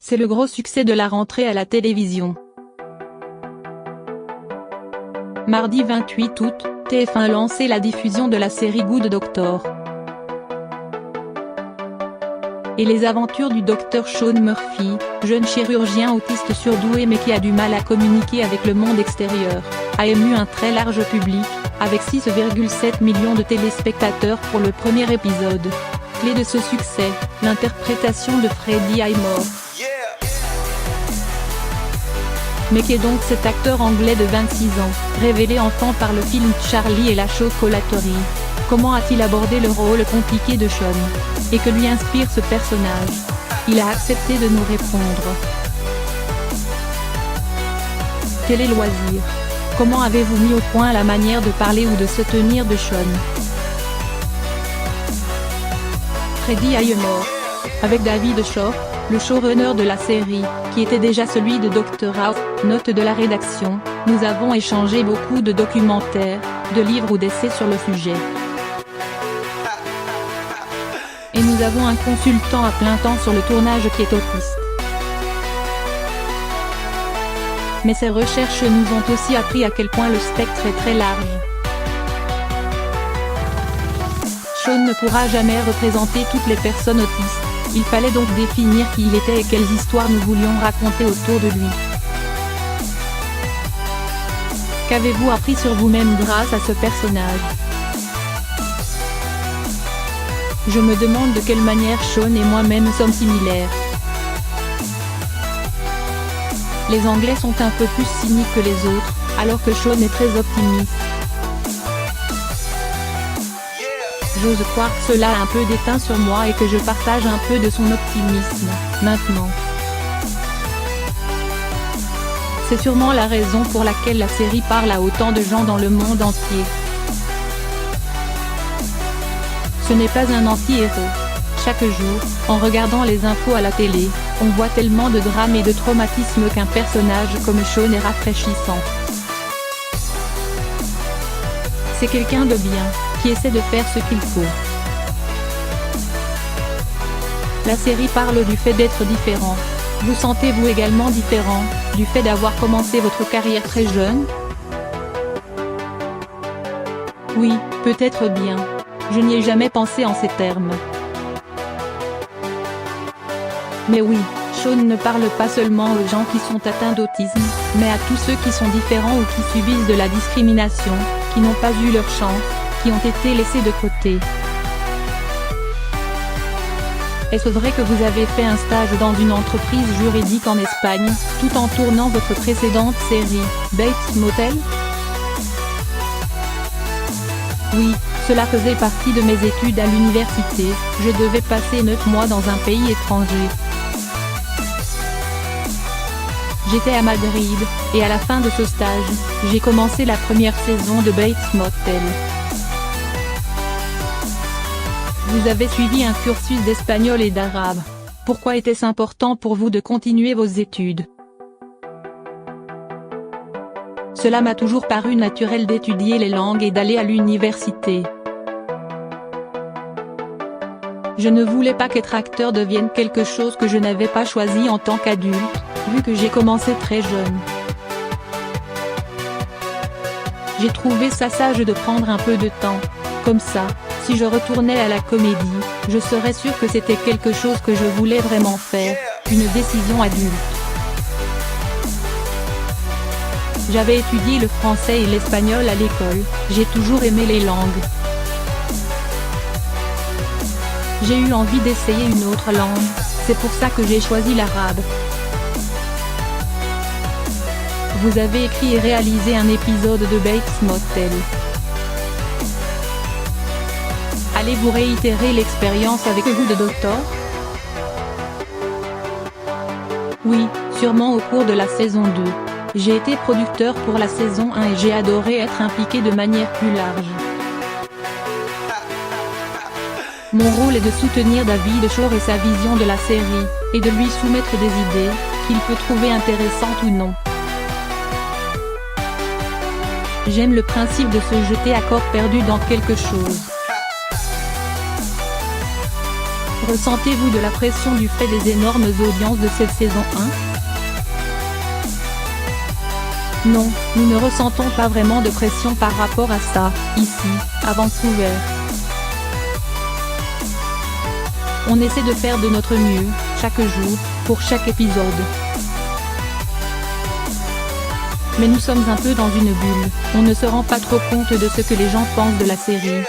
C'est le gros succès de la rentrée à la télévision. Mardi 28 août, TF1 a lancé la diffusion de la série Good Doctor. Et les aventures du docteur Sean Murphy, jeune chirurgien autiste surdoué mais qui a du mal à communiquer avec le monde extérieur, a ému un très large public, avec 6,7 millions de téléspectateurs pour le premier épisode. Clé de ce succès, l'interprétation de Freddie Highmore. Mais qui est donc cet acteur anglais de 26 ans, révélé enfant par le film Charlie et la chocolaterie? Comment a-t-il abordé le rôle compliqué de Sean? Et que lui inspire ce personnage? Il a accepté de nous répondre. Télé loisirs. Comment avez-vous mis au point la manière de parler ou de se tenir de Sean? Freddie Highmore. Avec David Shaw, le showrunner de la série, qui était déjà celui de Dr House, note de la rédaction, nous avons échangé beaucoup de documentaires, de livres ou d'essais sur le sujet. Et nous avons un consultant à plein temps sur le tournage qui est autiste. Mais ces recherches nous ont aussi appris à quel point le spectre est très large. Sean ne pourra jamais représenter toutes les personnes autistes, il fallait donc définir qui il était et quelles histoires nous voulions raconter autour de lui. Qu'avez-vous appris sur vous-même grâce à ce personnage? Je me demande de quelle manière Sean et moi-même sommes similaires. Les Anglais sont un peu plus cyniques que les autres, alors que Sean est très optimiste. J'ose croire que cela a un peu déteint sur moi et que je partage un peu de son optimisme, maintenant. C'est sûrement la raison pour laquelle la série parle à autant de gens dans le monde entier. Ce n'est pas un anti-héros. Chaque jour, en regardant les infos à la télé, on voit tellement de drames et de traumatismes qu'un personnage comme Sean est rafraîchissant. C'est quelqu'un de bien, qui essaie de faire ce qu'il faut. La série parle du fait d'être différent. Vous sentez-vous également différent, du fait d'avoir commencé votre carrière très jeune? Oui, peut-être bien. Je n'y ai jamais pensé en ces termes. Mais oui, Sean ne parle pas seulement aux gens qui sont atteints d'autisme, mais à tous ceux qui sont différents ou qui subissent de la discrimination, qui n'ont pas eu leur chance, qui ont été laissés de côté. Est-ce vrai que vous avez fait un stage dans une entreprise juridique en Espagne, tout en tournant votre précédente série, Bates Motel? Oui, cela faisait partie de mes études à l'université, je devais passer 9 mois dans un pays étranger. J'étais à Madrid, et à la fin de ce stage, j'ai commencé la première saison de Bates Motel. Vous avez suivi un cursus d'espagnol et d'arabe. Pourquoi était-ce important pour vous de continuer vos études? Cela m'a toujours paru naturel d'étudier les langues et d'aller à l'université. Je ne voulais pas qu'être acteur devienne quelque chose que je n'avais pas choisi en tant qu'adulte, vu que j'ai commencé très jeune. J'ai trouvé ça sage de prendre un peu de temps. Comme ça, si je retournais à la comédie, je serais sûre que c'était quelque chose que je voulais vraiment faire, une décision adulte. J'avais étudié le français et l'espagnol à l'école, j'ai toujours aimé les langues. J'ai eu envie d'essayer une autre langue, c'est pour ça que j'ai choisi l'arabe. Vous avez écrit et réalisé un épisode de Bates Motel. Allez-vous réitérer l'expérience avec Good Doctor? Oui, sûrement au cours de la saison 2. J'ai été producteur pour la saison 1 et j'ai adoré être impliqué de manière plus large. Mon rôle est de soutenir David Shaw et sa vision de la série, et de lui soumettre des idées, qu'il peut trouver intéressantes ou non. J'aime le principe de se jeter à corps perdu dans quelque chose. Ressentez-vous de la pression du fait des énormes audiences de cette saison 1? Non, nous ne ressentons pas vraiment de pression par rapport à ça, ici, à Vancouver. On essaie de faire de notre mieux, chaque jour, pour chaque épisode. Mais nous sommes un peu dans une bulle, on ne se rend pas trop compte de ce que les gens pensent de la série.